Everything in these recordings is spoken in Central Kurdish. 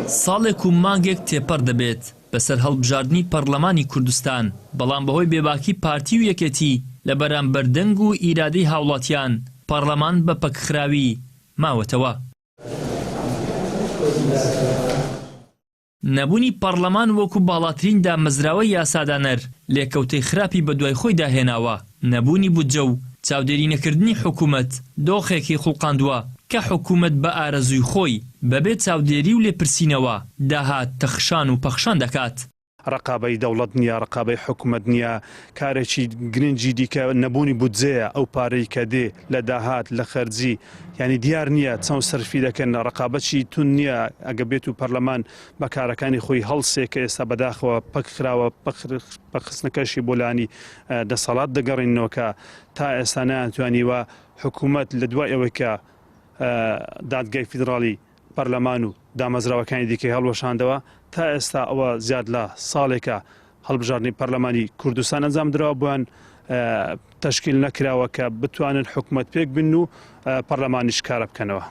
ساڵێک و مانگێک تێپەڕ دەبێت بەسەر هەڵبژاردنی پەرلەمانی کوردستان، بەڵام بەهۆی بێباکی پارتی و یەکێتی لە بەرامبەر دەنگ و ئیرادەی هاوڵاتیان پەرلەمان بە پەکخراوی ماوەتەوە. نەبوونی پەرلەمان وەکو باڵاترین دامەزراوەی یاسادانەر لێکەوتەی خراپی بە دوای خۆی داهێناوە. نەبوونی بودجە و چاودێری نەکردنی حکوومەت دۆخێکی خوڵقاندووە کە حکوومەت بە ئارەزووی خۆی بەبێ چاودێری و لێپرسینەوە داهات تەخشان و پەخشان دەکات. ڕقابەی دەوڵەت نییە، ڕقابەی حکوومەت نییە، کارێکی گرنگی دیکە نەبوونی بودجەیە. ئەو پارەی کە دێ لە داهات لە خەرجی ینی دیار نییە چەند سەرفی دەکەن. ڕقابەتی تون نییە. ئەگە بێت و پەرلەمان بە کارەکانی خۆی هەڵسێ کە ئێستا بەداخەوە پەکخراوە پەخستنەکەشی بۆلانی دەسەڵات دەگەڕینەوە کە تا ئێستا نەیانتوانیوە حکوومەت لە دوای ئەوەی کە دادگای فیدراڵی پەرلەمان و دامەزراوەکانی دیکەی هەڵوەشاندەوە تا ئێستا ئەوە زیاد لە ساڵێکە هەڵبژاردنی پەرلەمانی کوردستان ئەنجام درراوە بۆیان تەشکیل نەکراوە کە بتوانن حکوومەت پێک بن و پەرلەمانیش کارە بکەنەوە.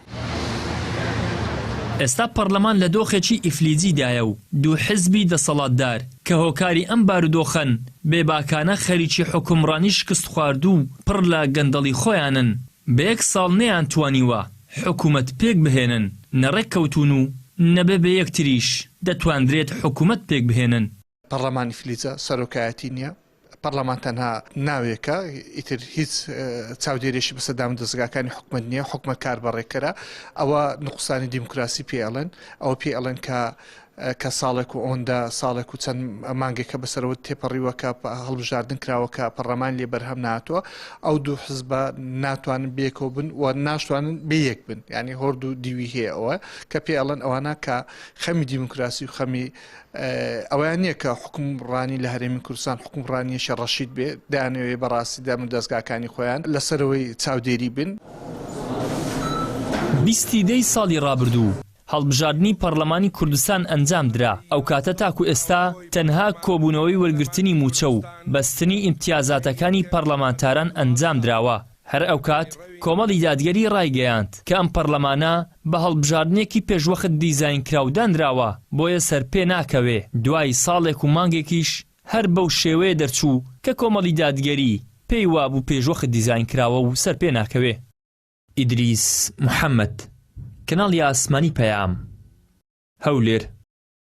ئێستا پەرلەمان لە دۆخێکی ئیفلیجیدایە و دوو حزبی دەسەڵاتدار کە هۆکاری ئەم بارودۆخەن بێباکانە خەریکی حکومڕانی شکست خواردوو پڕ لە گەندەڵی خۆیانن. بە یەک ساڵ نەیانتوانیوە حکوومەت پێک بهێنن، نەڕێک کەوتون و نەبێ بە یەکتریش دەتواندرێت حکوومەت پێک بهێنن. پەرلەمانی فلیجە سەرۆکایەتی نییە. پەرلەمان تەنها ناوێکە، ئیتر هیچ چاودێریشی بەسەردام دەستگاکانی حکوومەت نییە. حکوومەت کار بەڕێکەرە. ئەوە نقصانی دیموکراسی پێڵێن. ئەوە پێڵێن کە ساڵێک و ئەوەندە ساڵێک و چەند مانگێکە بەسەرەوە تێپەڕیوەکە هەڵبژاردن کراوەکە پەرلەمان لێ بەرهەم ناتوە. ئەو دوو حزبە ناتوانن بێکەوە بن و ناشتوانن بەیەک بن. یعنی هۆرد و دیوی هەیە ئەوە کە پێڵێن ئەوانە کە خەمی دیموکراسی و خەمی ئەویان نییە کە حکومڕانی لە هەرێمی کوردستان حکومڕانیەشە ڕەشید بێ دانەوێ بەڕاستی دام دەستگاکانی خۆیان لەسەرەوەی چاودێری بن. 20 ساڵی ڕابردوو هەڵبژاردننی پەرلەمانی کوردستان ئەنجام درا. ئەو کاتە تاکو ئێستا تەنها کۆبوونەوەی وەرگرتنی موچە و بەستنی ئیمتیازاتەکانی پەرلەمانتاران ئەنجام دراوە. هەر ئەو کات کۆمەڵی دادگەری ڕایگەیاند کە ئەم پەرلەمانە بە هەڵبژاردنێکی پێشوەخت دیزاین کراودانراوە بۆیە سەر پێ ناکەوێ. دوای ساڵێک و مانگێکیش هەر بەو شێوەیە دەرچوو کە کۆمەڵی دادگەری پێی وابوو پێشوەخت دیزاین کراوە و سەر پێ ناکەوێ. ئیدریس محەممەد، کەناڵی ئاسمانی پەیام، هەولێر.